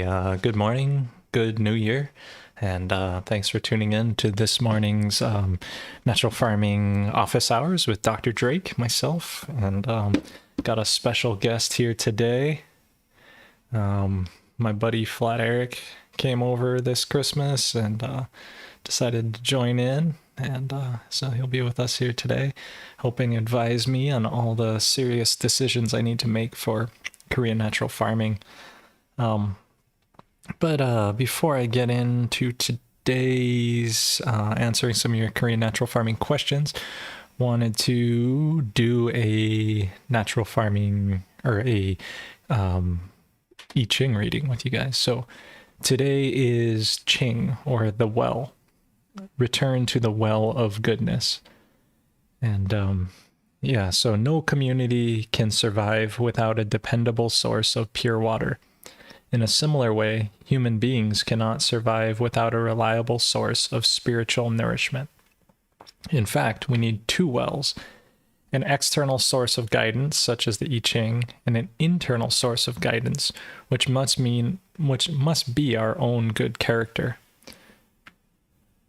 Good morning, good new year, and thanks for tuning in to this morning's natural farming office hours with Dr. Drake, myself, and got a special guest here today. My buddy Flat Eric came over this Christmas and decided to join in, and so he'll be with us here today, helping advise me on all the serious decisions I need to make for Korean natural farming. But before I get into today's answering some of your Korean natural farming questions, wanted to do a natural farming or a I Ching reading with you guys. So today is Ching, or the well, return to the well of goodness. And yeah, so no community can survive without a dependable source of pure water. In a similar way, human beings cannot survive without a reliable source of spiritual nourishment. In fact, we need two wells: an external source of guidance, such as the I Ching, and an internal source of guidance, which must be our own good character.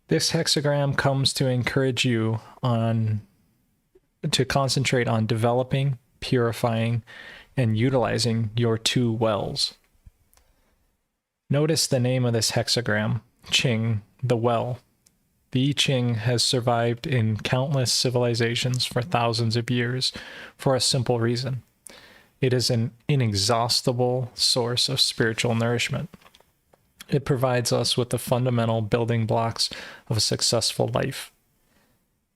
This hexagram comes to encourage you to concentrate on developing, purifying, and utilizing your two wells. Notice the name of this hexagram, Ching, the well. The I Ching has survived in countless civilizations for thousands of years for a simple reason. It is an inexhaustible source of spiritual nourishment. It provides us with the fundamental building blocks of a successful life.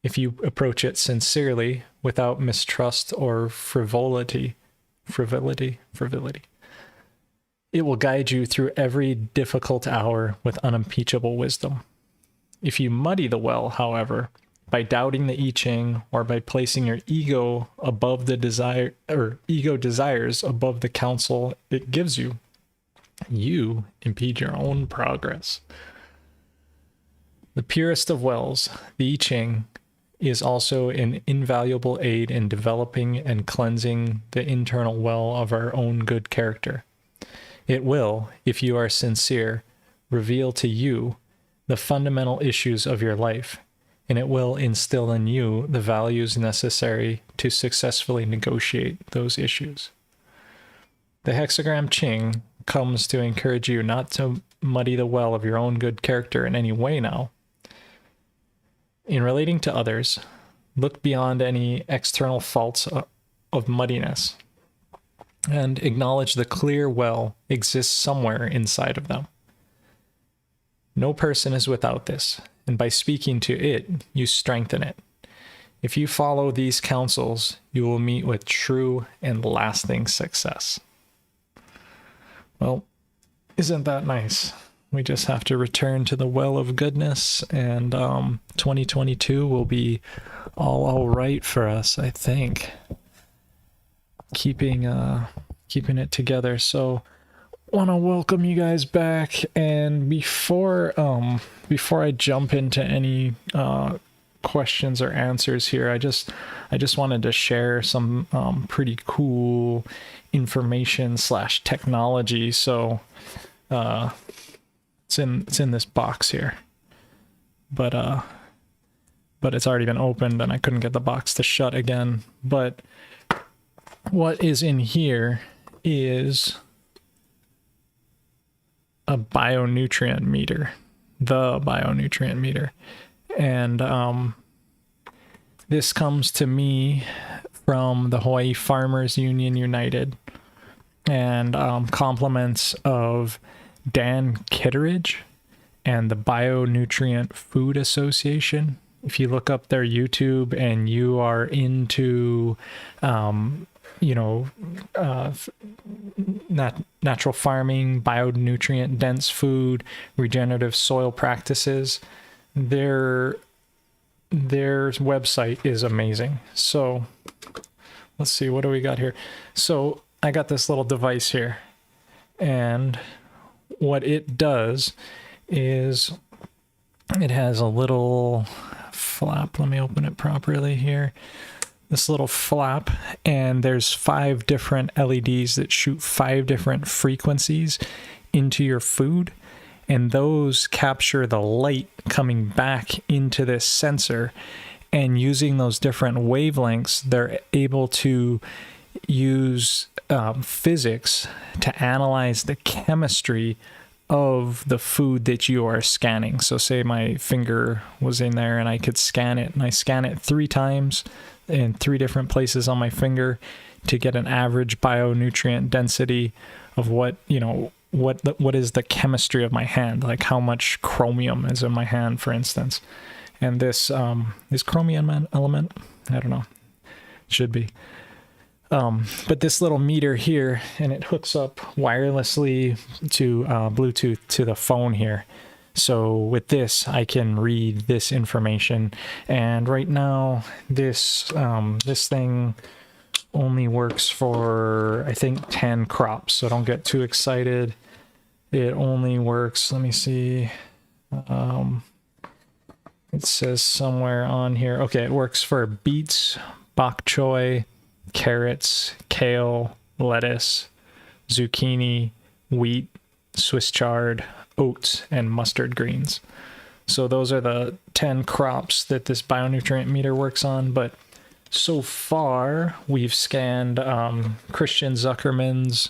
If you approach it sincerely, without mistrust or frivolity, it will guide you through every difficult hour with unimpeachable wisdom. If you muddy the well, however, by doubting the I Ching or by placing your ego above the desire, or ego desires above the counsel it gives you, you impede your own progress. The purest of wells, the I Ching, is also an invaluable aid in developing and cleansing the internal well of our own good character. It will, if you are sincere, reveal to you the fundamental issues of your life, and it will instill in you the values necessary to successfully negotiate those issues. The hexagram Ching comes to encourage you not to muddy the well of your own good character in any way now. In relating to others, look beyond any external faults of muddiness and acknowledge the clear well exists somewhere inside of them. No person is without this, and by speaking to it, you strengthen it. If you follow these counsels, you will meet with true and lasting success. Well, isn't that nice? We just have to return to the well of goodness, and 2022 will be all right for us, I think. Keeping it together. So want to welcome you guys back, and before I jump into any questions or answers here, I just wanted to share some pretty cool information / technology. So it's in this box here, but it's already been opened and I couldn't get the box to shut again. But what is in here is a bionutrient meter, the bionutrient meter. And this comes to me from the Hawaii Farmers Union United, and compliments of Dan Kitteridge and the Bionutrient Food Association. If you look up their YouTube and you are into natural farming, bionutrient dense food, regenerative soil practices, their website is amazing. So let's see, what do we got here? So I got this little device here, and what it does is it has a little flap. Let me open it properly here. This little flap, and there's 5 different LEDs that shoot 5 different frequencies into your food, and those capture the light coming back into this sensor. And using those different wavelengths, they're able to use physics to analyze the chemistry of the food that you are scanning. So say my finger was in there and I could scan it, and I scan it 3 times in 3 different places on my finger to get an average bionutrient density of what is the chemistry of my hand, like how much chromium is in my hand, for instance. And this is chromium an element? I don't know. It should be. But this little meter here, and it hooks up wirelessly to Bluetooth to the phone here. So with this, I can read this information. And right now, this thing only works for, I think, 10 crops. So don't get too excited. It only works, let me see. It says somewhere on here. Okay, it works for beets, bok choy, carrots, kale, lettuce, zucchini, wheat, Swiss chard, oats, and mustard greens. So those are the 10 crops that this bionutrient meter works on. But so far, we've scanned Christian Zuckerman's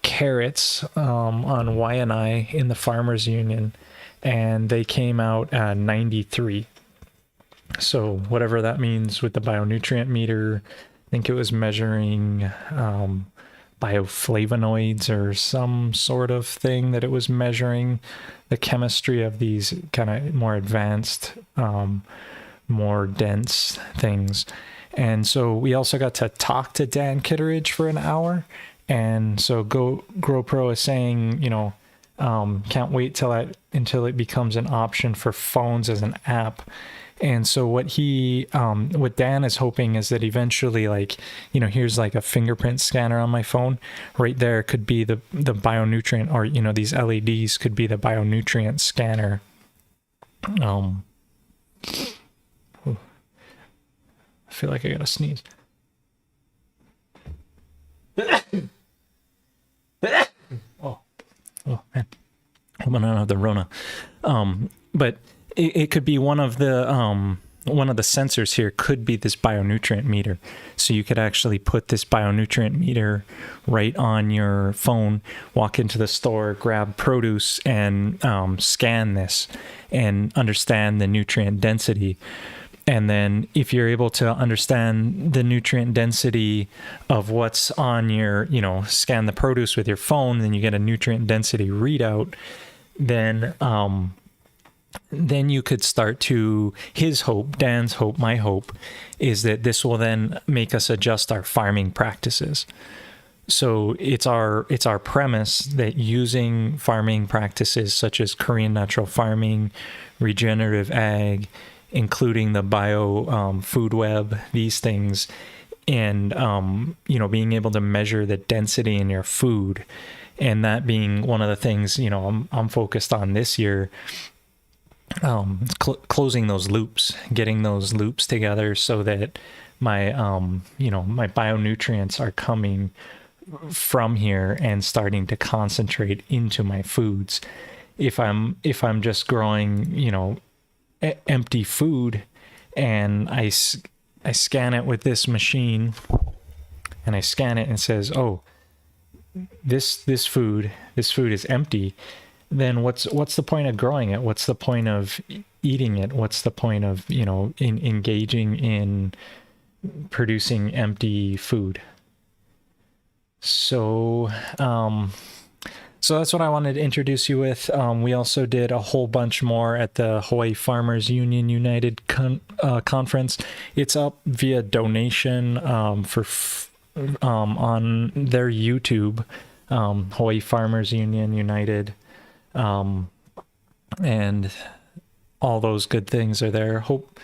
carrots on YNI in the Farmers Union, and they came out at 93. So whatever that means with the bionutrient meter, I think it was measuring bioflavonoids or some sort of thing that it was measuring the chemistry of these kind of more advanced, more dense things. And so we also got to talk to Dan Kitteridge for an hour. And so GoPro is saying, can't wait until it becomes an option for phones as an app. And so what Dan is hoping is that eventually, here's like a fingerprint scanner on my phone. Right there could be the bionutrient, or, these LEDs could be the bionutrient scanner. I feel like I gotta sneeze. Oh man, I'm gonna have the Rona. But it could be one of the sensors here could be this bionutrient meter. So you could actually put this bionutrient meter right on your phone, walk into the store, grab produce, and scan this and understand the nutrient density. And then if you're able to understand the nutrient density of what's on your, scan the produce with your phone, then you get a nutrient density readout, then you could start to, his hope, Dan's hope, my hope, is that this will then make us adjust our farming practices. So it's our premise that using farming practices such as Korean natural farming, regenerative ag, including the bio food web, these things, and being able to measure the density in your food, and that being one of the things I'm focused on this year, closing those loops, getting those loops together so that my my bionutrients are coming from here and starting to concentrate into my foods. If I'm just growing empty food, and I scan it with this machine, and I scan it and it says, oh, this food is empty, then what's the point of growing it? What's the point of eating it? What's the point of in engaging in producing empty food? So So that's what I wanted to introduce you with. We also did a whole bunch more at the Hawaii Farmers Union United conference. It's up via donation on their YouTube, Hawaii Farmers Union United, and all those good things are there. Hope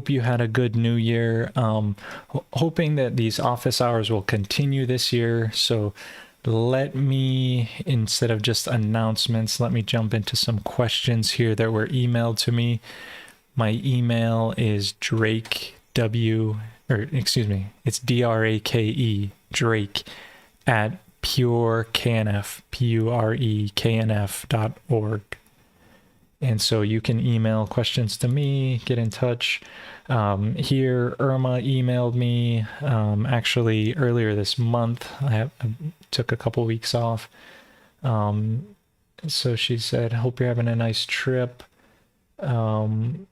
you had a good new year. Hoping that these office hours will continue this year. So let me, instead of just announcements, let me jump into some questions here that were emailed to me. My email is it's DRAKE, Drake pure KNF, PUREKNF.org. And so you can email questions to me, get in touch. Here, Irma emailed me actually earlier this month. I took a couple weeks off. So she said, hope you're having a nice trip. And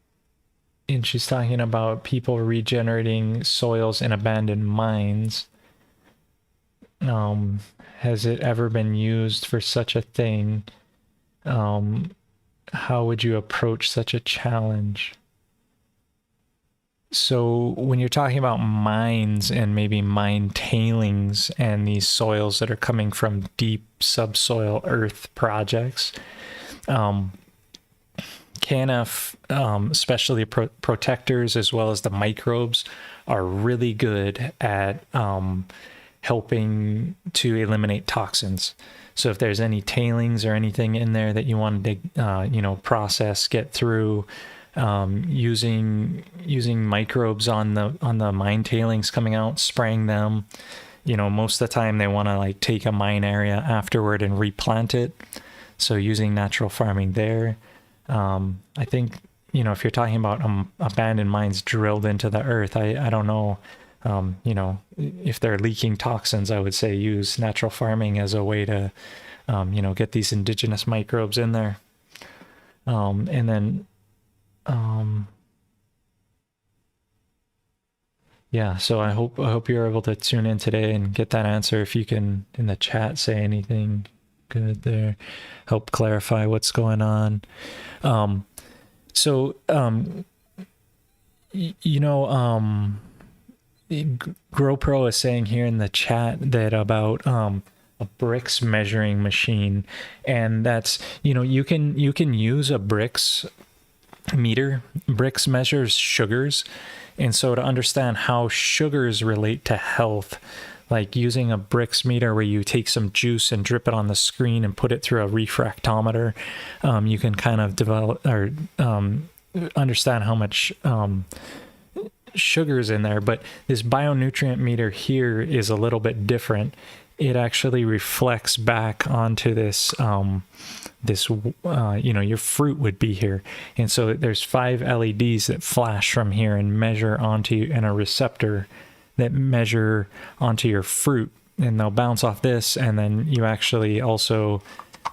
she's talking about people regenerating soils in abandoned mines. Has it ever been used for such a thing? How would you approach such a challenge? So when you're talking about mines and maybe mine tailings and these soils that are coming from deep subsoil earth projects, KNF, especially protectors as well as the microbes, are really good at helping to eliminate toxins. So if there's any tailings or anything in there that you want to process, get through, using microbes on the mine tailings coming out, spraying them. Most of the time they want to like take a mine area afterward and replant it. So using natural farming there. I think, if you're talking about abandoned mines drilled into the earth, I don't know, if they're leaking toxins, I would say use natural farming as a way to, get these indigenous microbes in there. And then, yeah, so I hope you're able to tune in today and get that answer. If you can in the chat say anything good there, help clarify what's going on. GrowPro is saying here in the chat that about a Brix measuring machine, and that's you can use a Brix meter. Brix measures sugars, and so to understand how sugars relate to health, like using a Brix meter where you take some juice and drip it on the screen and put it through a refractometer, you can kind of develop or understand how much sugars in there. But this bionutrient meter here is a little bit different. It actually reflects back onto this your fruit would be here, and so there's 5 LEDs that flash from here and measure onto, and a receptor that measure onto your fruit, and they'll bounce off this, and then you actually also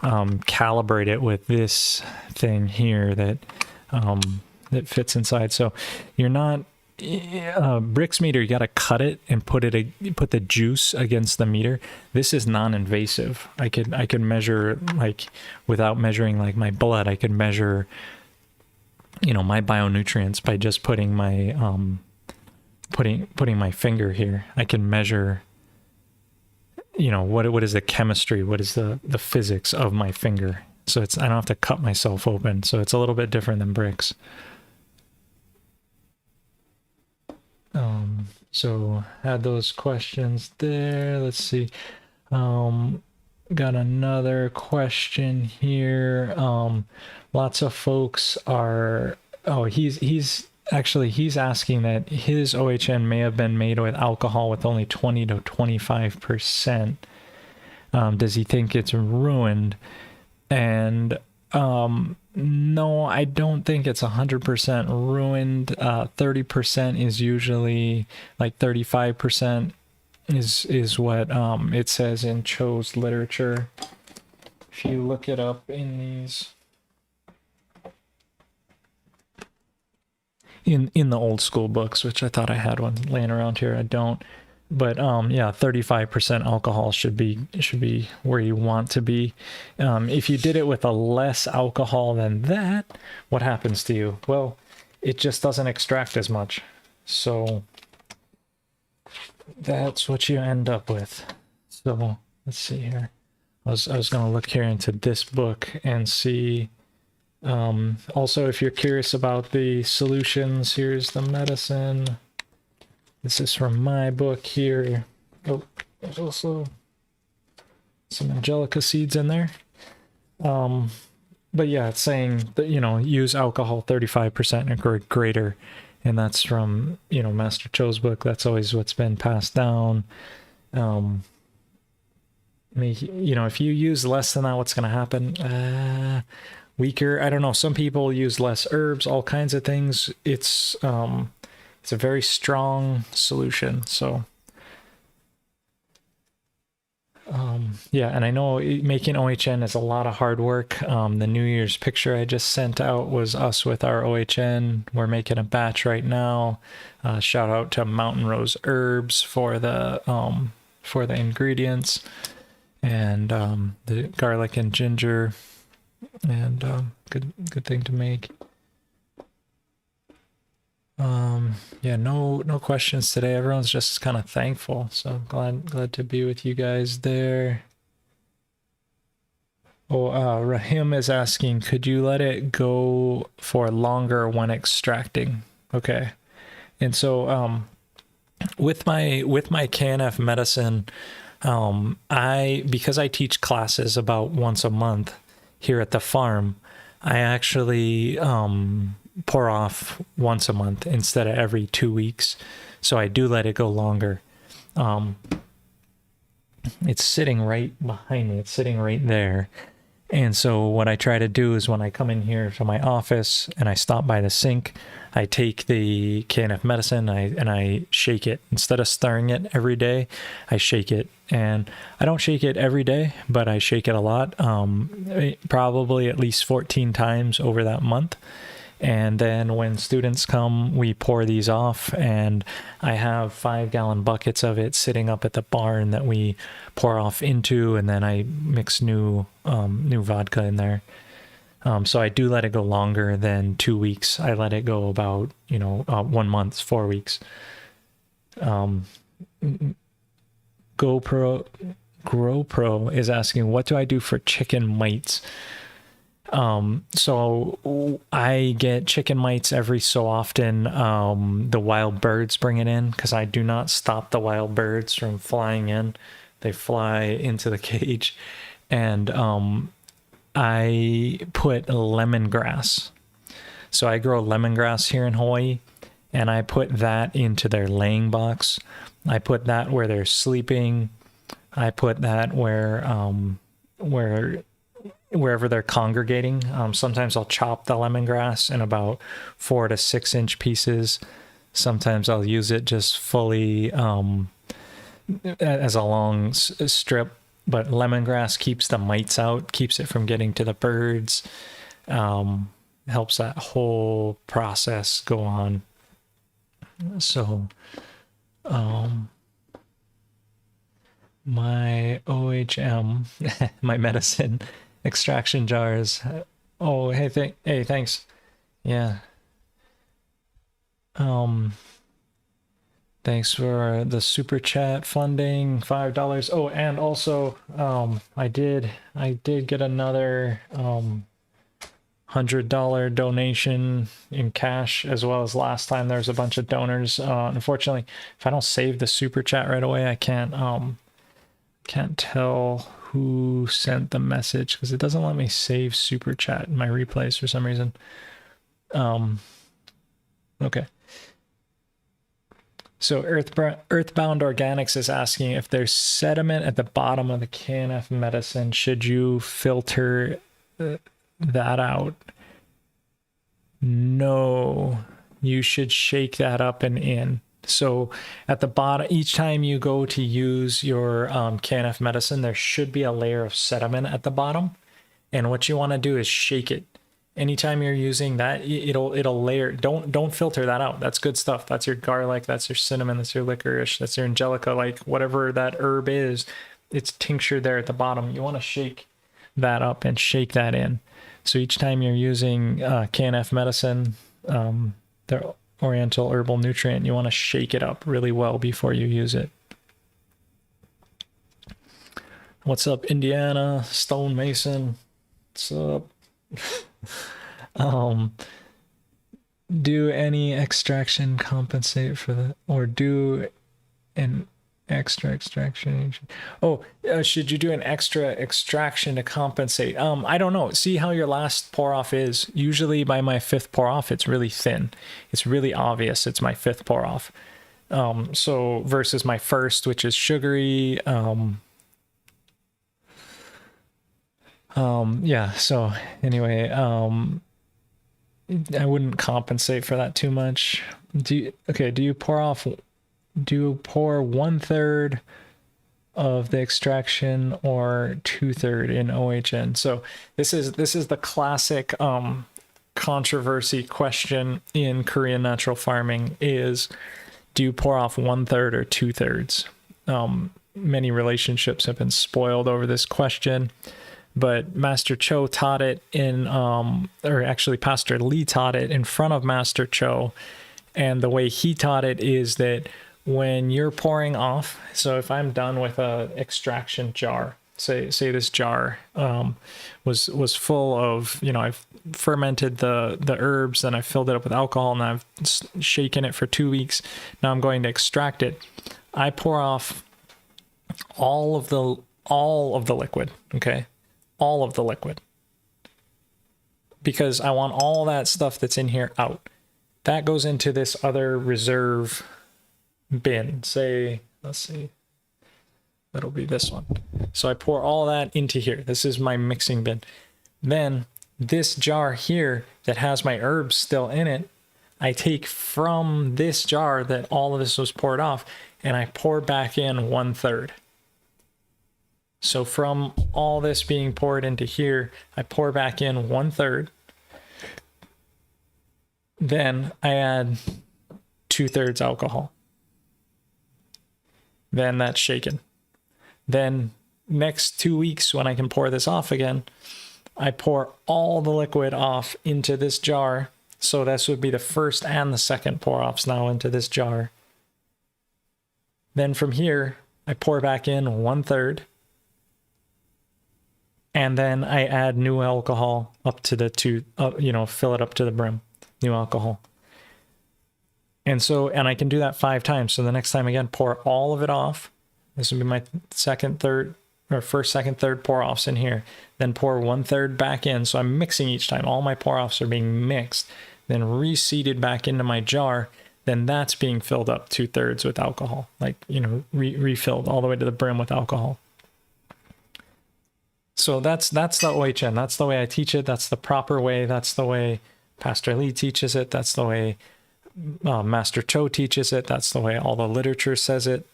calibrate it with this thing here that fits inside. So you're not Brix meter, you got to cut it and put the juice against the meter. This is non-invasive. I could measure, like, without measuring like my blood, I could measure my bionutrients by just putting my putting my finger here. I can measure what is the chemistry, what is the physics of my finger. So I don't have to cut myself open. So it's a little bit different than Brix. So had those questions there. Let's see. Got another question here. Lots of folks are, he's asking that his OHN may have been made with alcohol with only 20 to 25%. Does he think it's ruined? And no, I don't think it's 100% ruined. 30% is usually, like 35% is what it says in Cho's literature. If you look it up in these, in the old school books, which I thought I had one laying around here, I don't. But yeah, 35% alcohol should be where you want to be. If you did it with a less alcohol than that, what happens to you? Well, it just doesn't extract as much. So that's what you end up with. So let's see here. I was going to look here into this book and see. Also, if you're curious about the solutions, here's the medicine. This is from my book here. Oh, there's also some angelica seeds in there. But yeah, it's saying that, use alcohol 35% or greater. And that's from, Master Cho's book. That's always what's been passed down. You know, if you use less than that, what's going to happen? Weaker. I don't know. Some people use less herbs, all kinds of things. It's a very strong solution. So, yeah, and I know making OHN is a lot of hard work. The New Year's picture I just sent out was us with our OHN. We're making a batch right now. Shout out to Mountain Rose Herbs for the ingredients, and the garlic and ginger, and good thing to make. Yeah, no questions today. Everyone's just kind of thankful, so glad to be with you guys there. Oh, Rahim is asking, could you let it go for longer when extracting? Okay. And so with my KNF medicine, because I teach classes about once a month here at the farm, I actually pour off once a month instead of every 2 weeks. So I do let it go longer. It's sitting right behind me. It's sitting right there. And so what I try to do is when I come in here to my office and I stop by the sink, I take the KNF medicine and I shake it. Instead of stirring it every day, I shake it. And I don't shake it every day, but I shake it a lot, probably at least 14 times over that month. And then when students come, we pour these off, and I have 5-gallon buckets of it sitting up at the barn that we pour off into, and then I mix new vodka in there. So I do let it go longer than 2 weeks. I let it go about 1 month, 4 weeks. GoPro is asking, what do I do for chicken mites? So I get chicken mites every so often. The wild birds bring it in because I do not stop the wild birds from flying in. They fly into the cage, and I put lemongrass. So I grow lemongrass here in Hawaii, and I put that into their laying box. I put that where they're sleeping. I put that wherever they're congregating. Sometimes I'll chop the lemongrass in about 4 to 6 inch pieces. Sometimes I'll use it just fully as a long strip, but lemongrass keeps the mites out, keeps it from getting to the birds, helps that whole process go on. So my OHM, my medicine extraction jars. Oh, hey, thanks. Yeah. Thanks for the super chat funding, $5. Oh, and also, I did get another $100 donation in cash, as well as last time there was a bunch of donors. Unfortunately, if I don't save the super chat right away, I can't tell who sent the message because it doesn't let me save super chat in my replays for some reason. Okay. So Earthbound Organics is asking if there's sediment at the bottom of the KNF medicine, should you filter that out? No, you should shake that up and in. So at the bottom, each time you go to use your KNF medicine, there should be a layer of sediment at the bottom. And what you want to do is shake it. Anytime you're using that, it'll layer. Don't filter that out. That's good stuff. That's your garlic. That's your cinnamon. That's your licorice. That's your angelica. Like whatever that herb is, it's tincture there at the bottom. You want to shake that up and shake that in. So each time you're using KNF medicine, the Oriental Herbal Nutrient, you want to shake it up really well before you use it. What's up, Indiana? Stone Mason. What's up? Do any extraction compensate for the, or do an extra extraction? Oh, should you do an extra extraction to compensate? I don't know. See how your last pour off is. Usually by my 5th pour off, it's really thin. It's really obvious it's my 5th pour off. So versus my 1st, which is sugary, Yeah, so anyway, I wouldn't compensate for that too much. Do you pour 1/3 of the extraction or 2/3 in OHN? So this is the classic controversy question in Korean natural farming is, do you pour off 1/3 or 2/3? Many relationships have been spoiled over this question, but Master Cho taught it in, or actually Pastor Lee taught it in front of Master Cho. And the way he taught it is that when you're pouring off, so if I'm done with a extraction jar, say this jar was full of, I've fermented the herbs, and I filled it up with alcohol, and I've shaken it for 2 weeks. Now I'm going to extract it. I pour off all of the liquid, okay? All of the liquid. Because I want all that stuff that's in here out. That goes into this other reserve bin. Say, let's see, that'll be this one. So I pour all that into here. This is my mixing bin. Then this jar here that has my herbs still in it, I take from this jar that all of this was poured off, and I pour back in 1/3. So from all this being poured into here, I pour back in 1/3. Then I add 2/3 alcohol. Then that's shaken. Then next 2 weeks, when I can pour this off again, I pour all the liquid off into this jar. So this would be the first and the second pour offs now into this jar. Then from here, I pour back in 1/3. And then I add new alcohol up to the fill it up to the brim, new alcohol. And I can do that 5 times. So the next time again, pour all of it off. This would be my first, second, third pour offs in here. Then pour 1/3 back in. So I'm mixing each time. All my pour offs are being mixed, then reseeded back into my jar. Then that's being filled up 2/3 with alcohol, refilled all the way to the brim with alcohol. So that's the OHN. That's the way I teach it. That's the proper way. That's the way Pastor Lee teaches it. That's the way Master Cho teaches it. That's the way all the literature says it.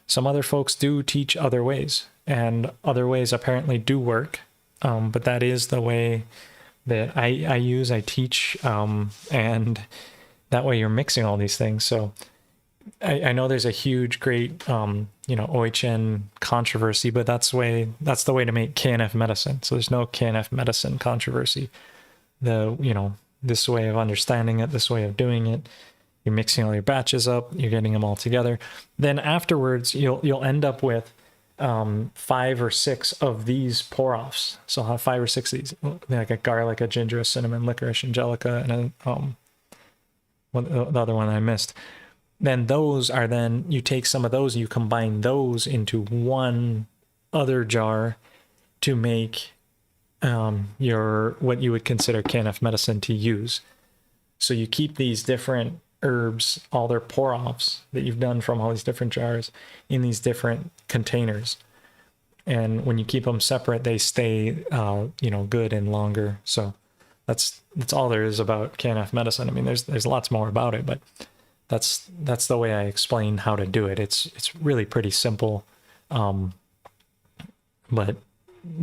Some other folks do teach other ways, and other ways apparently do work. But that is the way that I teach, and that way you're mixing all these things. So I know there's a huge, great, OHN controversy, but that's the way to make KNF medicine. So there's no KNF medicine controversy. This way of understanding it, this way of doing it, you're mixing all your batches up, you're getting them all together. Then afterwards, you'll end up with 5 or 6 of these pour-offs. So I'll have 5 or 6 of these, like a garlic, a ginger, a cinnamon, licorice, angelica, and the other one I missed. Then you take some of those, you combine those into one other jar to make what you would consider KNF medicine to use. So you keep these different herbs, all their pour-offs that you've done from all these different jars, in these different containers. And when you keep them separate, they stay, good and longer. So that's all there is about KNF medicine. I mean, there's lots more about it, but that's the way I explain how to do it. It's really pretty simple, but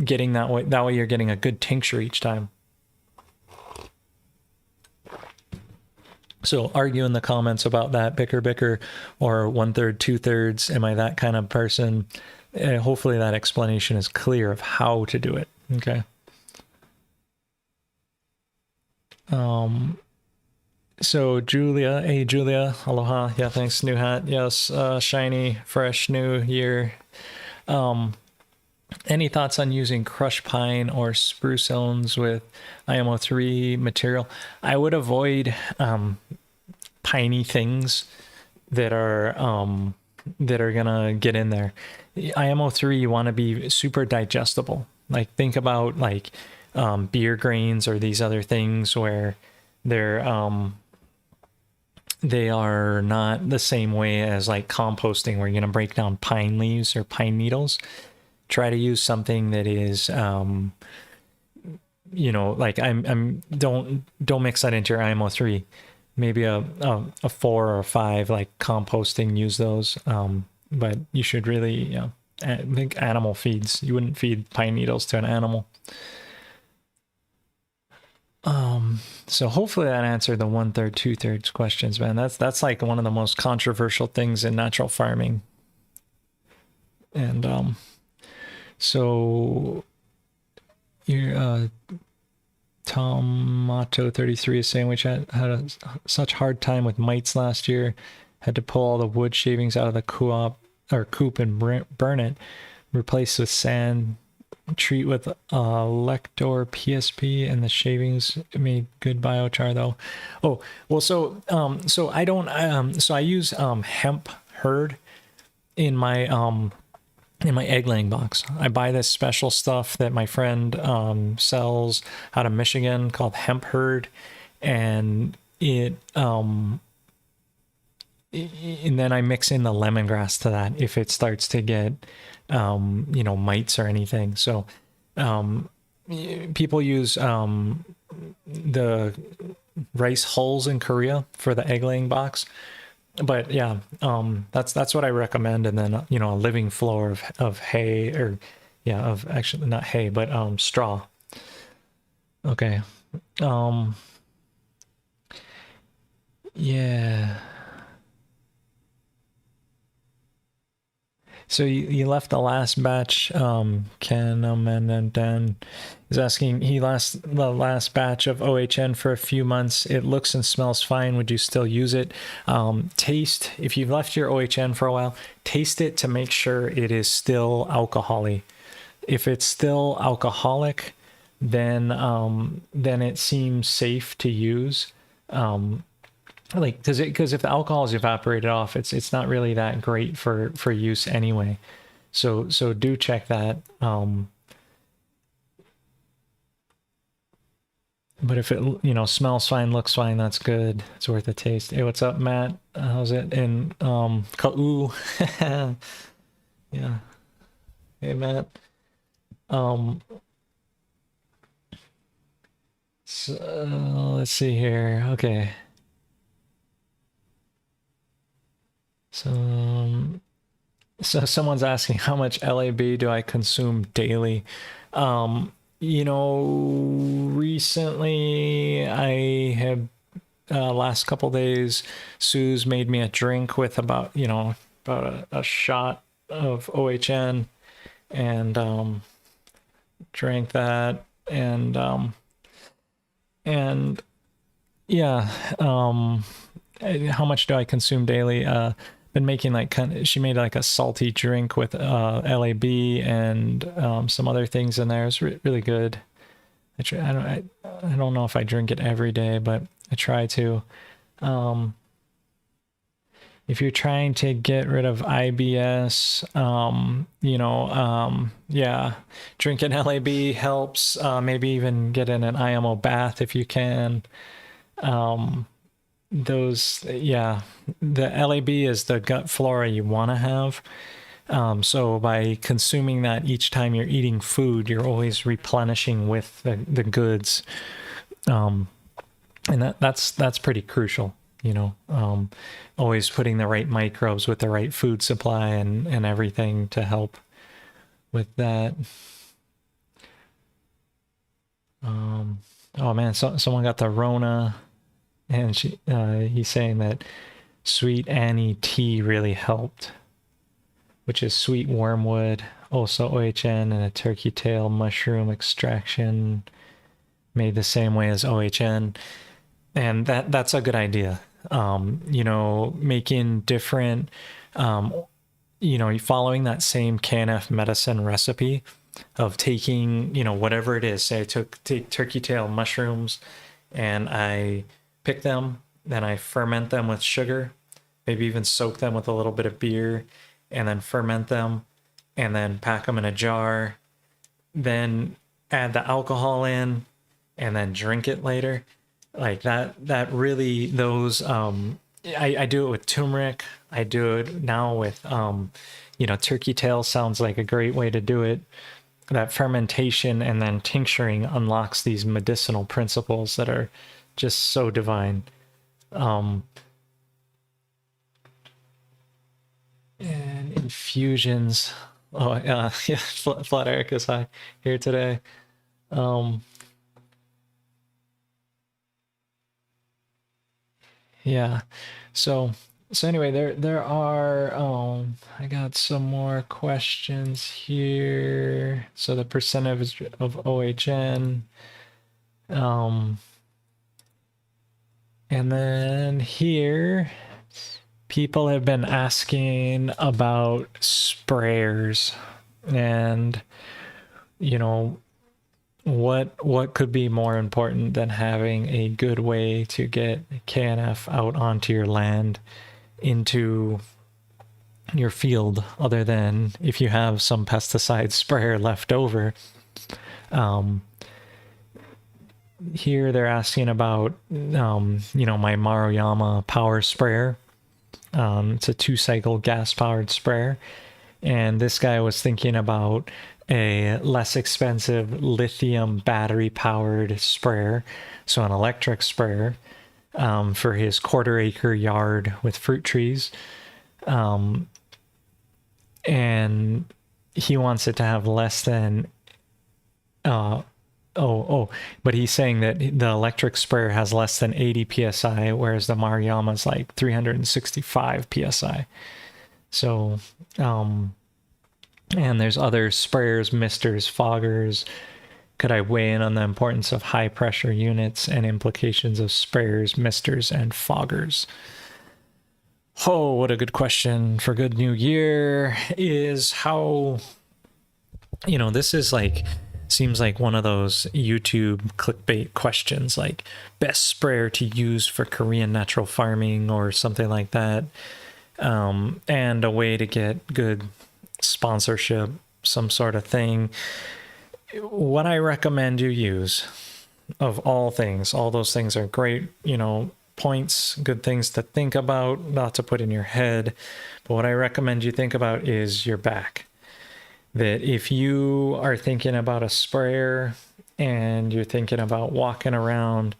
getting that way you're getting a good tincture each time. So argue in the comments about that, bicker, or 1/3, 2/3. Am I that kind of person? Hopefully that explanation is clear of how to do it. Okay. So Julia, hey Julia, aloha. Yeah, thanks. New hat. Yes, shiny, fresh, new year. Any thoughts on using crushed pine or spruce elms with IMO3 material? I would avoid piney things that are gonna get in there. IMO3, you want to be super digestible. Like think about beer grains or these other things where they are not the same way as like composting, where you're gonna break down pine leaves or pine needles. try to use something that is, you know, like don't mix that into your IMO3. Maybe a 4 or a 5, like composting, use those. But you should really, you know, I think animal feeds. You wouldn't feed pine needles to an animal. So hopefully that answered the 1/3, 2/3 questions, man. That's like one of the most controversial things in natural farming. And so your Tomato33 is saying, which had such hard time with mites last year, had to pull all the wood shavings out of the coop and burn it, replace with sand, treat with Lector PSP, and the shavings made good biochar though. Oh, well, so I don't so I use hemp herd in my egg laying box. I buy this special stuff that my friend sells out of Michigan called Hemp Herd, and and then I mix in the lemongrass to that if it starts to get you know, mites or anything. So people use the rice hulls in Korea for the egg laying box. But yeah, that's what I recommend. And then, you know, a living floor of hay, or yeah, of actually not hay, but straw. Okay. Yeah. So you left the last batch. Ken and Dan is asking, the last batch of OHN for a few months. It looks and smells fine. Would you still use it? Taste, if you've left your OHN for a while, taste it to make sure it is still alcoholic. If it's still alcoholic, then it seems safe to use. Like, because if the alcohol is evaporated off, it's not really that great for use anyway. So do check that. But if it, you know, smells fine, looks fine, that's good. It's worth a taste. Hey, what's up, Matt? How's it? And Ka'u. Yeah. Hey, Matt. So let's see here. Okay. So someone's asking, how much LAB do I consume daily? You know, recently I have, last couple days, Sue's made me a drink with about a shot of OHN, and drank that, and yeah, how much do I consume daily? Been making she made like a salty drink with LAB and some other things in there. It's really good. I don't know if I drink it every day, but I try to. If you're trying to get rid of IBS, yeah, drinking LAB helps. Maybe even get in an IMO bath if you can. The LAB is the gut flora you want to have. So by consuming that each time you're eating food, you're always replenishing with the goods. And that's pretty crucial, you know, always putting the right microbes with the right food supply and everything to help with that. Oh man, someone got the Rona. And he's saying that sweet Annie tea really helped, which is sweet wormwood, also OHN, and a turkey tail mushroom extraction made the same way as OHN. And that's a good idea. You know, making different, following that same KNF medicine recipe of taking, you know, whatever it is. Say I take turkey tail mushrooms and I pick them, then I ferment them with sugar, maybe even soak them with a little bit of beer, and then ferment them, and then pack them in a jar, then add the alcohol in, and then drink it later. Like that really, those, I do it with turmeric, I do it now with, turkey tail sounds like a great way to do it. That fermentation and then tincturing unlocks these medicinal principles that are just so divine. And infusions. Oh, yeah, Flat Erica's high here today. Yeah. So anyway, there are I got some more questions here. So the percentage of OHN. And then here people have been asking about sprayers and what could be more important than having a good way to get KNF out onto your land into your field, other than if you have some pesticide sprayer left over. Here they're asking about my Maruyama power sprayer. It's a 2-cycle gas-powered sprayer, and this guy was thinking about a less expensive lithium battery-powered sprayer, so an electric sprayer, for his 1/4-acre yard with fruit trees. And he wants it to have less than but he's saying that the electric sprayer has less than 80 psi, whereas the Maruyama is like 365 psi. So and there's other sprayers, misters, foggers. Could I weigh in on the importance of high pressure units and implications of sprayers, misters, and foggers? Oh, what a good question for good new year. Is how, this is like, seems like one of those YouTube clickbait questions, like best sprayer to use for Korean natural farming or something like that. And a way to get good sponsorship, some sort of thing. What I recommend you use, of all things, all those things are great, points, good things to think about, not to put in your head. But what I recommend you think about is your back. That if you are thinking about a sprayer and you're thinking about walking around,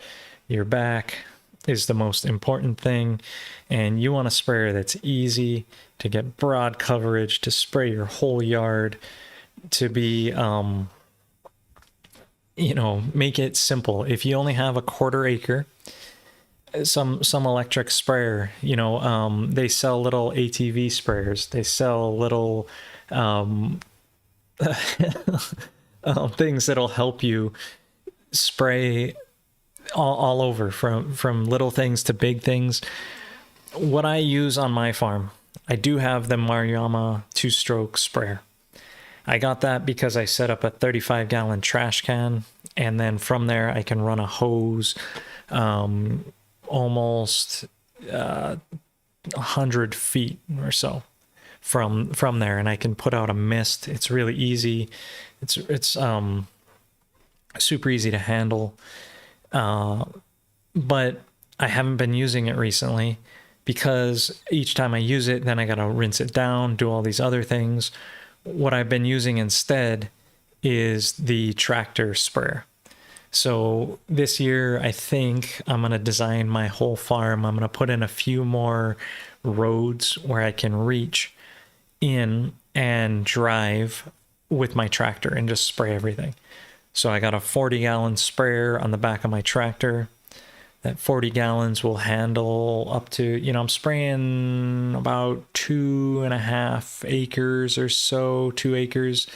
your back is the most important thing. And you want a sprayer that's easy to get broad coverage, to spray your whole yard, to be, make it simple. If you only have a 1/4 acre, some electric sprayer, they sell little ATV sprayers. They sell little things that'll help you spray all over, from little things to big things. What I use on my farm, I do have the Maruyama 2-stroke sprayer. I got that because I set up a 35-gallon trash can, and then from there I can run a hose almost 100 feet or so from there, and I can put out a mist. It's really easy. It's super easy to handle. But I haven't been using it recently because each time I use it, then I gotta rinse it down, do all these other things. What I've been using instead is the tractor sprayer. So this year, I think I'm going to design my whole farm. I'm going to put in a few more roads where I can reach in and drive with my tractor and just spray everything. So I got a 40-gallon sprayer on the back of my tractor. That 40 gallons will handle up to, I'm spraying about 2.5 acres or so, 2 acres.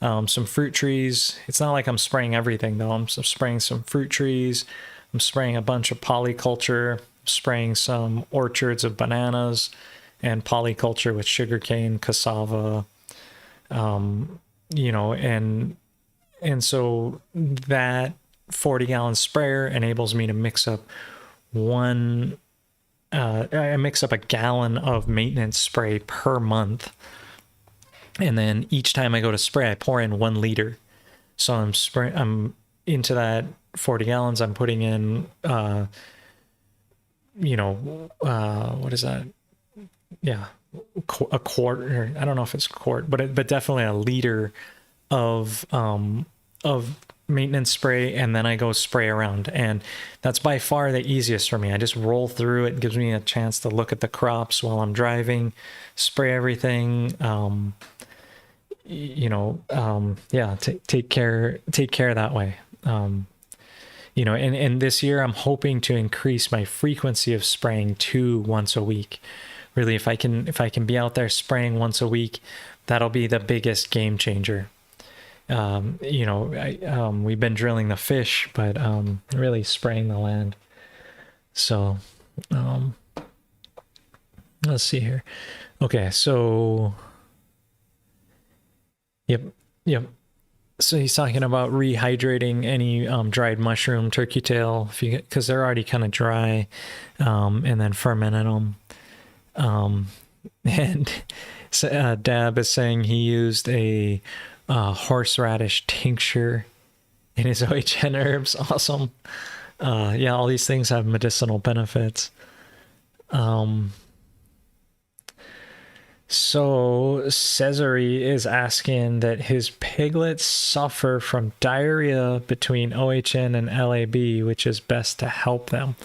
Some fruit trees. It's not like I'm spraying everything though. I'm spraying some fruit trees. I'm spraying a bunch of polyculture. I'm spraying some orchards of bananas and polyculture with sugarcane, cassava, and so that 40-gallon sprayer enables me to mix up I mix up a gallon of maintenance spray per month. And then each time I go to spray, I pour in 1 liter. So I'm into that 40 gallons. I'm putting in, what is that? yeah, a quart, or I don't know if it's a quart, but definitely a liter of maintenance spray, and then I go spray around, and that's by far the easiest for me. I just roll through it. It gives me a chance to look at the crops while I'm driving, spray everything. Yeah, take care that way. And this year I'm hoping to increase my frequency of spraying to once a week. Really, if I can be out there spraying once a week, that'll be the biggest game changer. We've been drilling the fish, but really spraying the land. So let's see here. Okay, so yep. So he's talking about rehydrating any dried mushroom, turkey tail, because they're already kind of dry, and then fermenting them. And Dab is saying he used a horseradish tincture in his OHN herbs. Awesome. Yeah, all these things have medicinal benefits. So Cesare is asking that his piglets suffer from diarrhea between OHN and LAB, which is best to help them.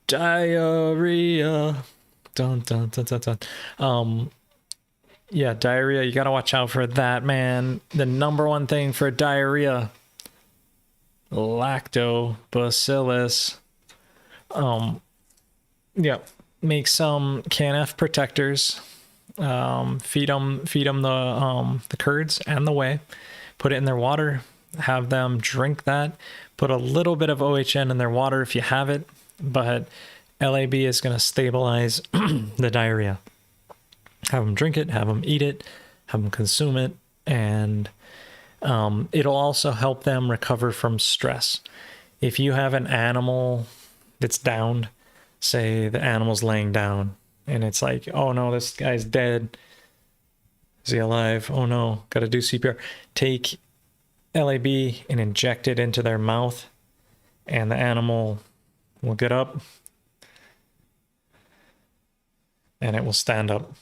Diarrhea. Dun, dun, dun, dun, dun. Yeah, diarrhea, you gotta watch out for that, man. The number one thing for diarrhea, lactobacillus. Yeah, make some KNF protectors. Feed them the curds and the whey. Put it in their water. Have them drink that. Put a little bit of OHN in their water if you have it, but LAB is going to stabilize the diarrhea. Have them drink it. Have them eat it. Have them consume it, and it'll also help them recover from stress. If you have an animal that's downed, say the animal's laying down, and it's like, oh no, this guy's dead. Is he alive? Oh no, gotta do CPR. Take LAB and inject it into their mouth, and the animal will get up and it will stand up.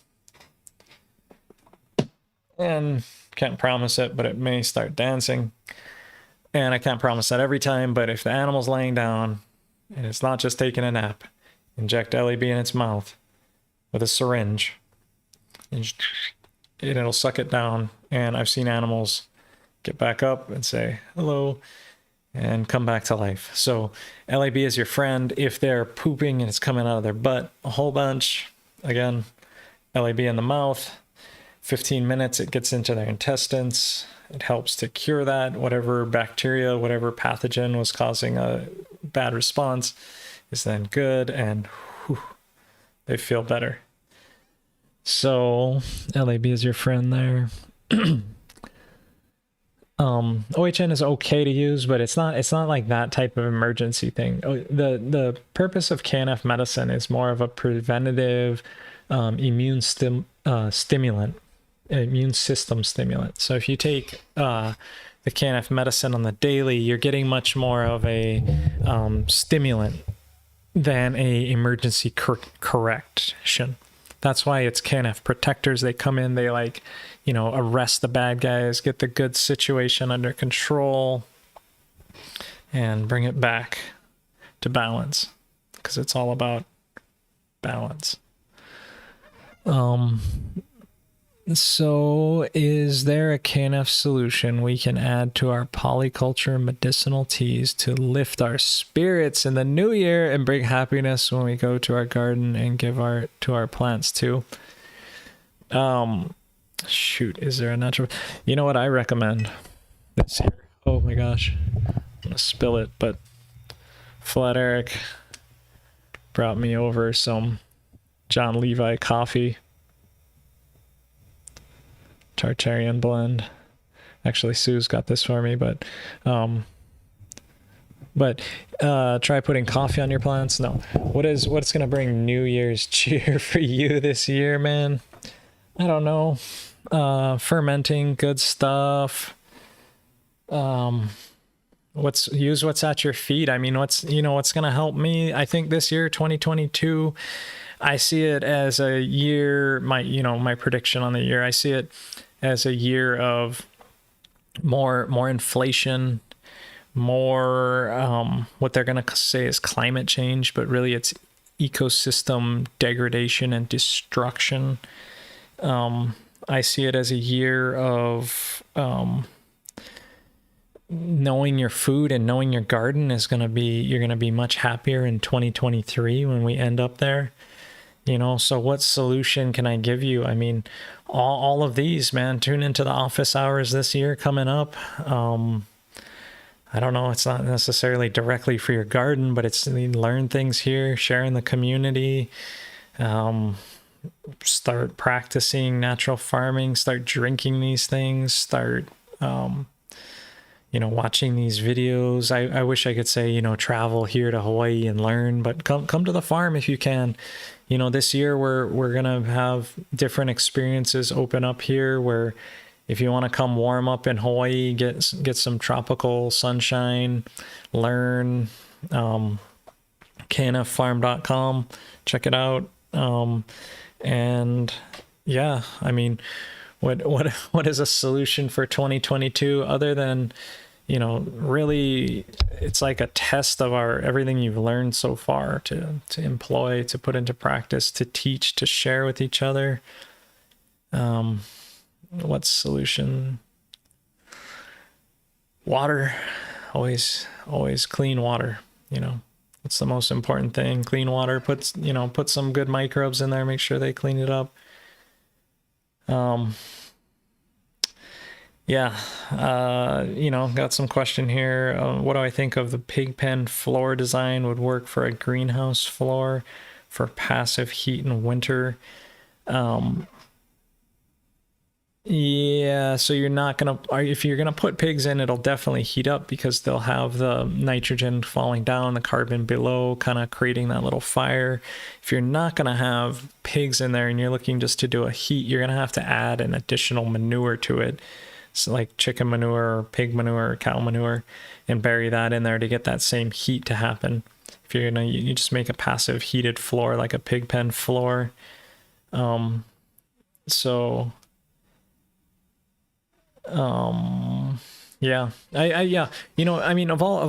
And can't promise it, but it may start dancing. And I can't promise that every time, but if the animal's laying down and it's not just taking a nap, inject LAB in its mouth with a syringe, and it'll suck it down. And I've seen animals get back up and say hello and come back to life. So LAB is your friend. If they're pooping and it's coming out of their butt a whole bunch, again, LAB in the mouth, 15 minutes, it gets into their intestines. It helps to cure that. Whatever bacteria, whatever pathogen was causing a bad response is then good, and they feel better. So LAB is your friend there. OHN is okay to use, but it's not like that type of emergency thing. The purpose of KNF medicine is more of a preventative immune stimulant, immune system stimulant. So if you take the KNF medicine on the daily, you're getting much more of a stimulant than a emergency correction. That's why it's KNF protectors. They come in, they arrest the bad guys, get the good situation under control, and bring it back to balance, because it's all about balance. So is there a KNF solution we can add to our polyculture medicinal teas to lift our spirits in the new year and bring happiness when we go to our garden and give to our plants too? Shoot, is there a natural... You know what I recommend this year? Oh my gosh, I'm gonna spill it, but Flat Eric brought me over some John Levi coffee. Tartarian blend. Actually, Sue's got this for me, but try putting coffee on your plants. No. What's gonna bring New Year's cheer for you this year, man? I don't know. Fermenting good stuff. use what's at your feet. I mean, what's going to help me? I think this year, 2022, I see it as a year, my prediction on the year, I see it as a year of more inflation, more what they're going to say is climate change, but really it's ecosystem degradation and destruction. I see it as a year of knowing your food and knowing your garden is going to be, you're going to be much happier in 2023 when we end up there. So what solution can I give you? I mean, all of these, man. Tune into the office hours this year coming up. I don't know, it's not necessarily directly for your garden, but it's learn things here, share in the community, start practicing natural farming, start drinking these things, start watching these videos. I wish I could say, travel here to Hawaii and learn, but come to the farm if you can. This year we're going to have different experiences open up here where if you want to come warm up in Hawaii, get some tropical sunshine, learn, knffarm.com, check it out. And yeah, I mean, what is a solution for 2022 other than, really it's like a test of everything you've learned so far to employ, to put into practice, to teach, to share with each other. What solution? Water, always clean water. It's the most important thing. Clean water, put some good microbes in there, make sure they clean it up. Got some question here. What do I think of the pig pen floor design? Would work for a greenhouse floor for passive heat in winter. Yeah, so you're not gonna, if you're gonna put pigs in, it'll definitely heat up because they'll have the nitrogen falling down, the carbon below, kind of creating that little fire. If you're not gonna have pigs in there and you're looking just to do a heat, you're gonna have to add an additional manure to it. So like chicken manure or pig manure or cow manure, and bury that in there to get that same heat to happen. If you're gonna, you just make a passive heated floor like a pig pen floor. Of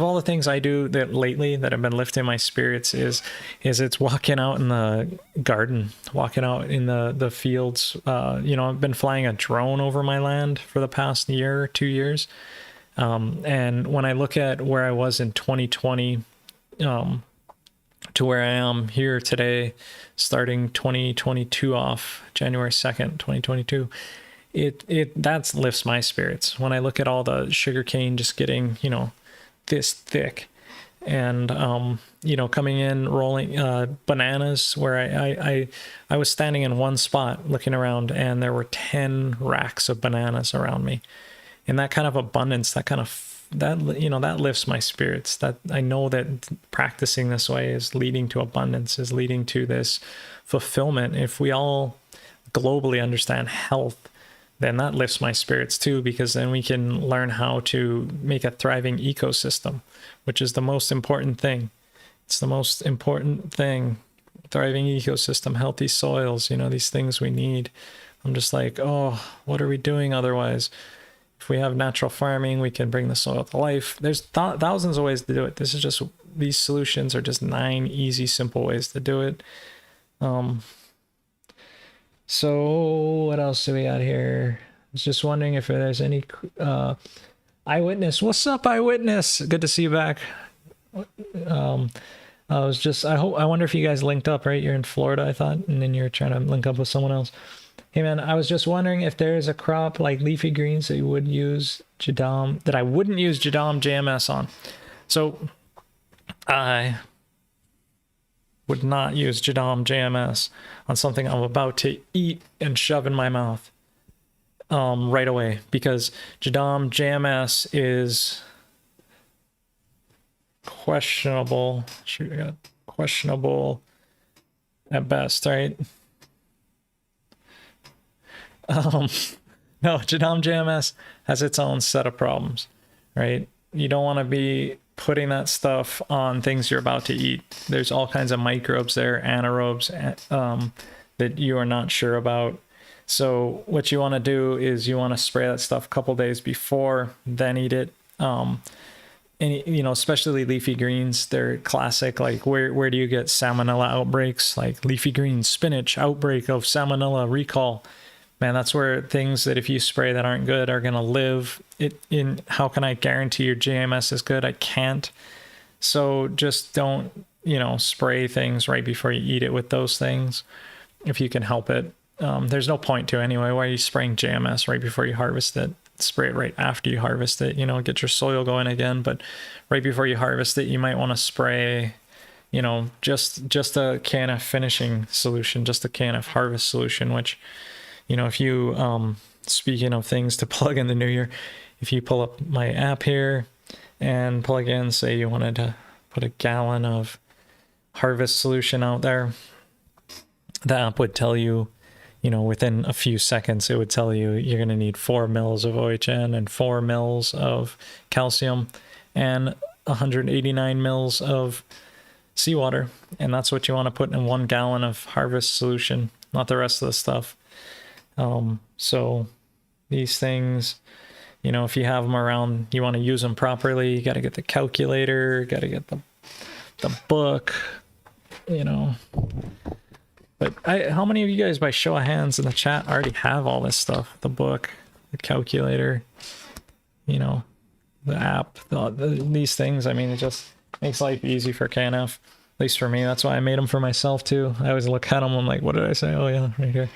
all the things I do that lately that have been lifting my spirits is it's walking out in the garden, walking out in the fields. I've been flying a drone over my land for the past year, 2 years. And when I look at where I was in 2020, to where I am here today, starting 2022 off January 2nd, 2022, that lifts my spirits when I look at all the sugarcane just getting, this thick, and coming in rolling bananas where I was standing in one spot looking around and there were 10 racks of bananas around me, and that kind of abundance, that lifts my spirits. That I know that practicing this way is leading to abundance, is leading to this fulfillment. If we all globally understand health, then that lifts my spirits too, because then we can learn how to make a thriving ecosystem, which is the most important thing. It's the most important thing. Thriving ecosystem, healthy soils, these things we need. I'm just like, oh, what are we doing otherwise? If we have natural farming, we can bring the soil to life. There's thousands of ways to do it. These solutions are just 9 easy, simple ways to do it. So what else do we got here? I was just wondering if there's any Eyewitness. What's up, Eyewitness? Good to see you back. I wonder if you guys linked up, right? You're in Florida, I thought, and then you're trying to link up with someone else. Hey man, I was just wondering if there is a crop like leafy greens that you would use that I wouldn't use JADAM JMS on. So I would not use JADAM JMS on something I'm about to eat and shove in my mouth right away, because JADAM JMS is questionable. Shoot, I got questionable at best, right? No, JADAM JMS has its own set of problems, right? you don't want to be putting that stuff on things you're about to eat. There's all kinds of microbes there, anaerobes, that you are not sure about. So what you want to do is you want to spray that stuff a couple days before, then eat it. And you know, especially leafy greens, they're classic. Like where do you get salmonella outbreaks? Like leafy greens, spinach, outbreak of salmonella recall. Man, that's where things that if you spray that aren't good are going to live. How can I guarantee your JMS is good? I can't. So just don't, you know, spray things right before you eat it with those things if you can help it. There's no point to anyway. Why are you spraying JMS right before you harvest it? Spray it right after you harvest it, you know, get your soil going again. But right before you harvest it, you might want to spray, you know, just a KNF finishing solution, just a KNF harvest solution, which, you know, if you, speaking of things to plug in the new year, if you pull up my app here and plug in, say you wanted to put a gallon of harvest solution out there, the app would tell you, you know, within a few seconds, it would tell you you're going to need 4 mils of OHN and 4 mils of calcium and 189 mils of seawater. And that's what you want to put in 1 gallon of harvest solution, not the rest of the stuff. So these things, you know, if you have them around, you want to use them properly. You got to get the calculator, got to get the book, you know. But how many of you guys, by show of hands in the chat, already have all this stuff? The book, the calculator, you know, the app, these things. I mean, it just makes life easy for KNF, at least for me. That's why I made them for myself too. I always look at them, I'm like, what did I say? Oh yeah, right here.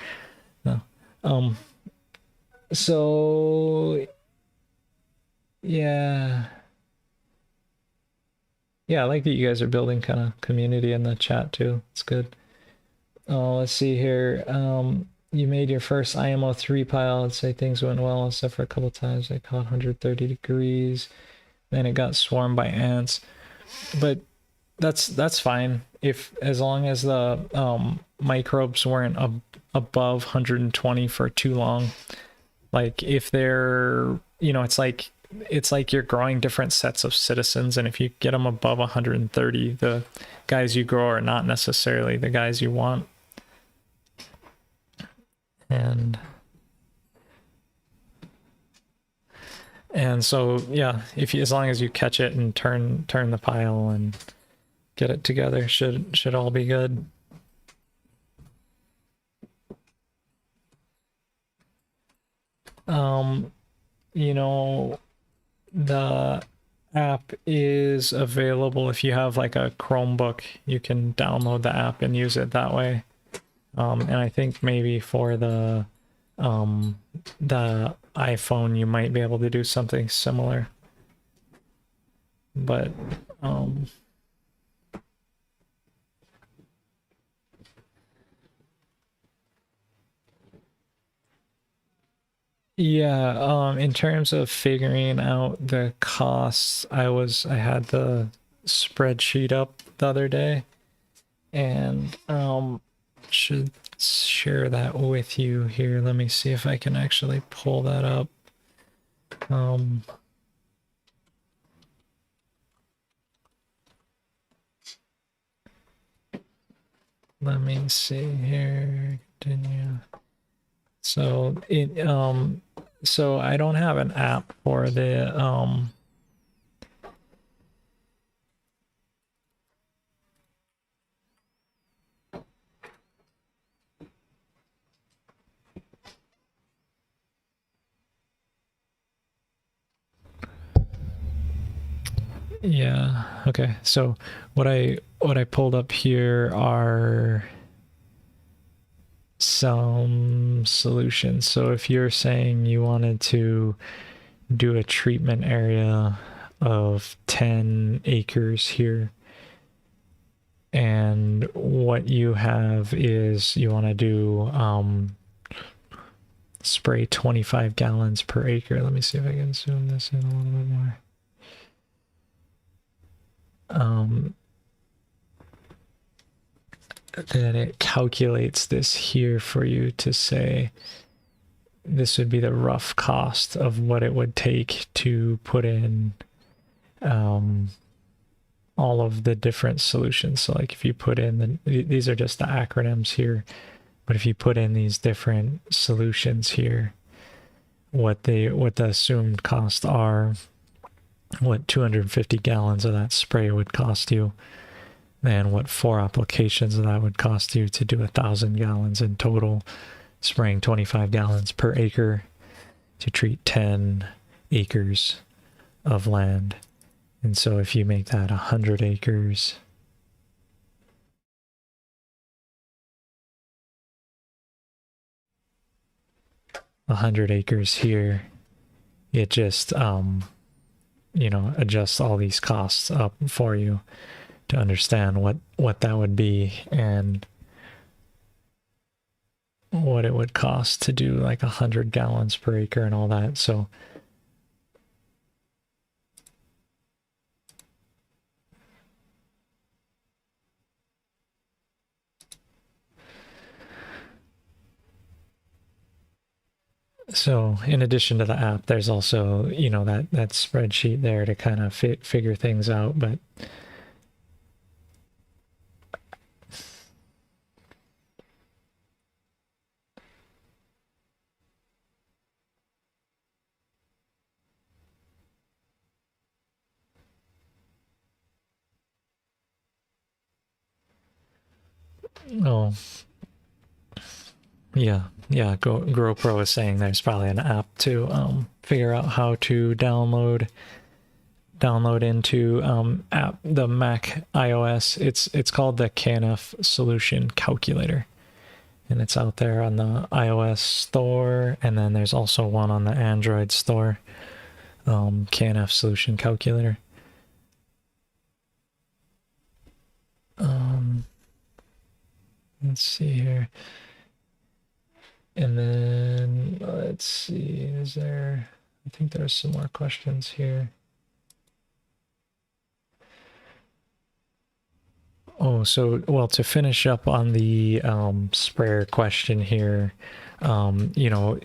No. So yeah. Yeah, I like that you guys are building kind of community in the chat too. It's good. Oh, let's see here. You made your first IMO3 pile. Let's say things went well, except for a couple times I caught 130 degrees. Then it got swarmed by ants. But that's fine as long as the microbes weren't above 120 for too long. Like if they're, you know, it's like you're growing different sets of citizens, and if you get them above 130, the guys you grow are not necessarily the guys you want. And so yeah, as long as you catch it and turn the pile and get it together, should all be good. You know, the app is available if you have like a Chromebook. You can download the app and use it that way. And I think maybe for the iPhone you might be able to do something similar. But yeah, in terms of figuring out the costs, I had the spreadsheet up the other day, and should share that with you here. Let me see if I can actually pull that up. Let me see here. Continue. So so I don't have an app for the yeah, okay. So what I pulled up here are some solutions. So if you're saying you wanted to do a treatment area of 10 acres here, and what you have is you want to do spray 25 gallons per acre. Let me see if I can zoom this in a little bit more. Then it calculates this here for you to say this would be the rough cost of what it would take to put in all of the different solutions. So like if you put in these are just the acronyms here, but if you put in these different solutions here, what the assumed costs are, what 250 gallons of that spray would cost you, and what 4 applications of that would cost you to do 1,000 gallons in total, spraying 25 gallons per acre to treat 10 acres of land. And so if you make that 100 acres, here, it just, you know, adjusts all these costs up for you to understand what that would be and what it would cost to do like 100 gallons per acre and all that. So in addition to the app, there's also, you know, that spreadsheet there to kind of figure things out. But oh, yeah, GrowPro is saying there's probably an app to figure out how to download into the Mac iOS. It's called the KNF Solution Calculator, and it's out there on the iOS store, and then there's also one on the Android store. KNF Solution Calculator. Let's see here. And then let's see, is there, I think there's some more questions here. Oh, so, well, to finish up on the sprayer question here, you know,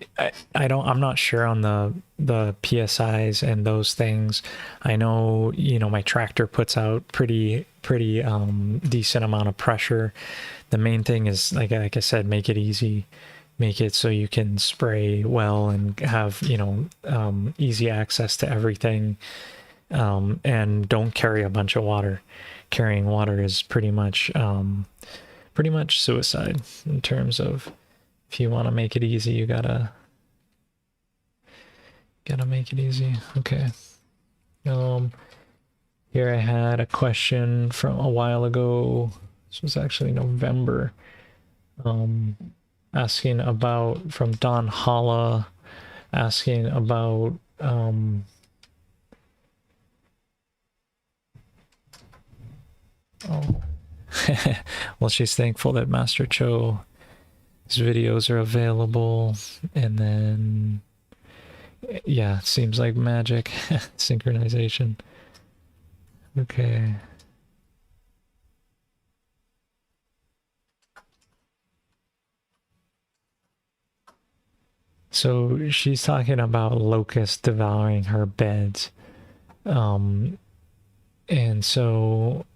I'm not sure on the PSIs and those things. I know, you know, my tractor puts out pretty decent amount of pressure. The main thing is, like I said, make it easy. Make it so you can spray well and have, you know, easy access to everything, and don't carry a bunch of water. Carrying water is pretty much suicide in terms of, if you want to make it easy, you gotta make it easy. Okay. Here I had a question from a while ago. This was actually November. Asking about, from Don Holla, asking about well, she's thankful that Master Cho's videos are available, and then yeah, it seems like magic. Synchronization. Okay. So she's talking about locusts devouring her beds. And so,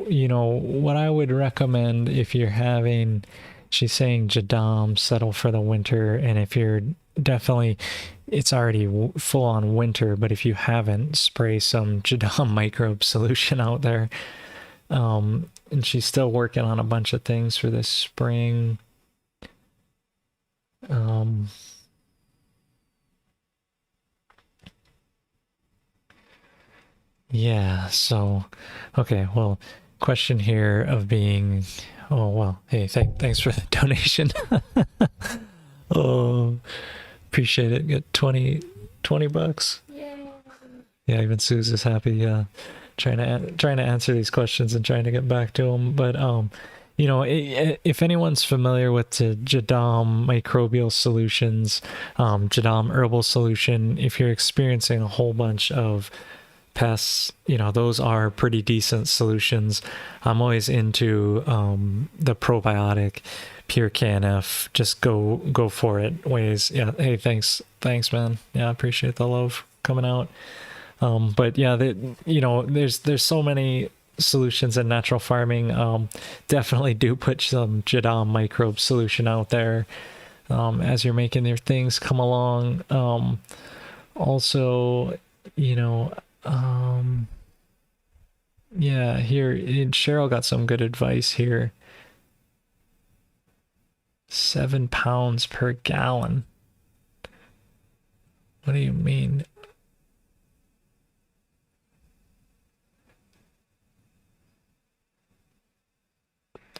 you know, what I would recommend if you're having, she's saying JADAM, settle for the winter, and if you're definitely, it's already full on winter, but if you haven't, spray some JADAM microbe solution out there. And she's still working on a bunch of things for this spring. Yeah, so, okay, well, question here of being, oh, well, hey, thanks for the donation. Oh, appreciate it. Get 20 bucks. Yeah, even Suze is happy. Yeah, trying to answer these questions and trying to get back to them. But you know, if anyone's familiar with the JADAM microbial solutions, JADAM herbal solution, if you're experiencing a whole bunch of pests, you know, those are pretty decent solutions. I'm always into the probiotic pure KNF. Just go for it ways. Yeah, hey, thanks man. Yeah, I appreciate the love coming out. But yeah, there's so many solutions in natural farming. Definitely do put some JADAM microbe solution out there as you're making your things come along. Also, you know, yeah, here Cheryl got some good advice here. 7 pounds per gallon. What do you mean?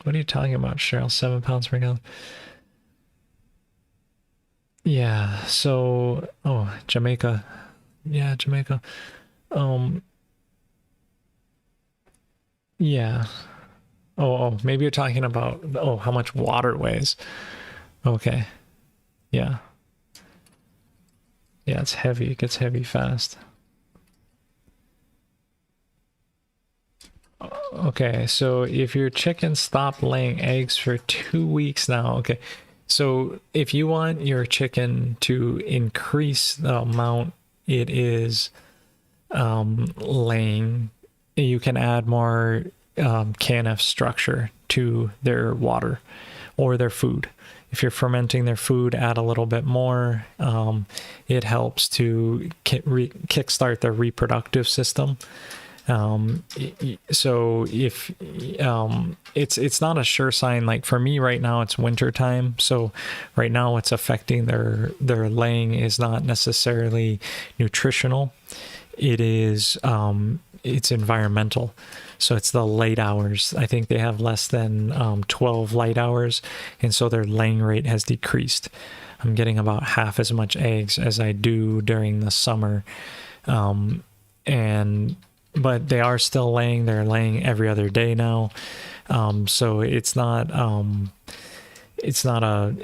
What are you talking about, Cheryl? 7 pounds per gallon? Yeah, so Jamaica. Yeah, Jamaica. Yeah. Maybe you're talking about how much water weighs. Okay. Yeah. Yeah, it's heavy. It gets heavy fast. Okay, so if your chicken stopped laying eggs for 2 weeks now, okay. So if you want your chicken to increase the amount it is laying, you can add more KNF structure to their water or their food. If you're fermenting their food, add a little bit more. It helps to kickstart their reproductive system. So if it's not a sure sign, like for me right now it's winter time, so right now what's affecting their laying is not necessarily nutritional. It is it's environmental. So it's the light hours. I think they have less than 12 light hours, and so their laying rate has decreased. I'm getting about half as much eggs as I do during the summer, but they are still laying. They're laying every other day now. So it's not a,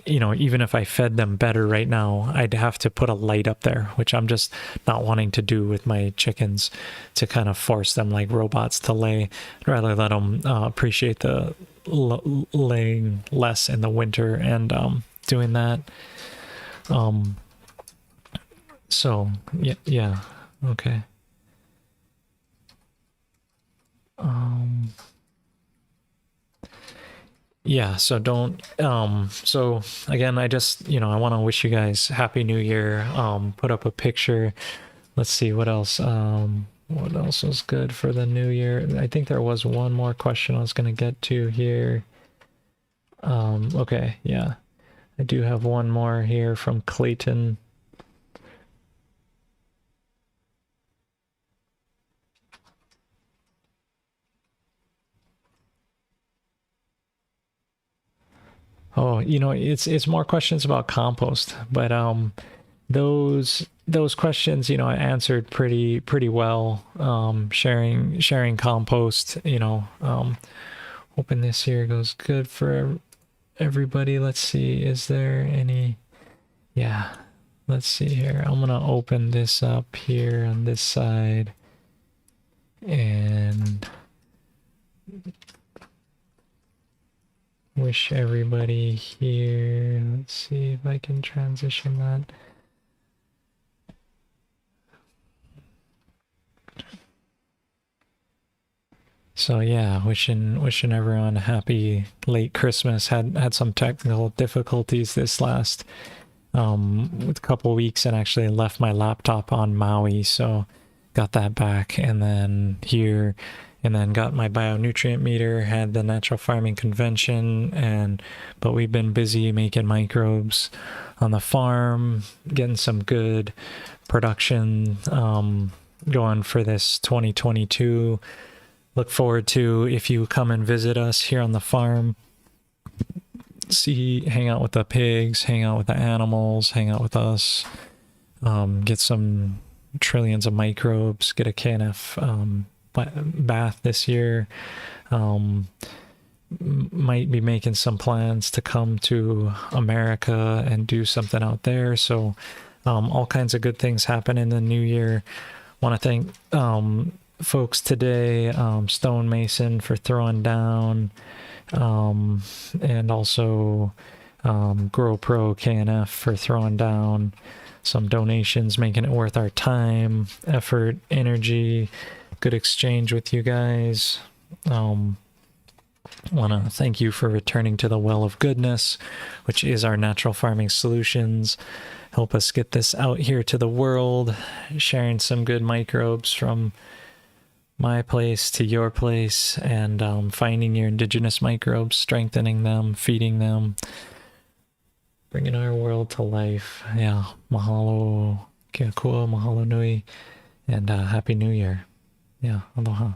even if I fed them better right now, I'd have to put a light up there, which I'm just not wanting to do with my chickens, to kind of force them like robots to lay. I'd rather let them appreciate the laying less in the winter and doing that. So yeah. Okay. Yeah, so don't so again, I just I want to wish you guys happy new year. Put up a picture. Let's see what else was good for the new year. I think there was one more question I was going to get to here. Okay, yeah, I do have one more here from Clayton. Oh, it's more questions about compost, but those questions, I answered pretty well. Sharing compost, hoping this year goes good for everybody. Let's see, is there any? Yeah, let's see here. I'm gonna open this up here on this side, and wish everybody here. Let's see if I can transition that. So yeah, wishing everyone a happy late Christmas. Had some technical difficulties this last couple weeks, and actually left my laptop on Maui, so got that back, and then here, and then got my bionutrient meter, had the natural farming convention, but we've been busy making microbes on the farm, getting some good production going for this 2022. Look forward to, if you come and visit us here on the farm, hang out with the pigs, hang out with the animals, hang out with us, get some trillions of microbes, get a KNF bath this year. Might be making some plans to come to America and do something out there. So all kinds of good things happen in the new year. Want to thank folks today, Stonemason for throwing down, and also GrowPro KNF for throwing down. some donations, making it worth our time, effort, energy, good exchange with you guys. Want to thank you for returning to the well of goodness, which is our natural farming solutions. Help us get this out here to the world, sharing some good microbes from my place to your place, and finding your indigenous microbes, strengthening them, feeding them, bringing our world to life. Yeah, mahalo, kia kua, mahalo nui, and Happy New Year. Yeah, aloha.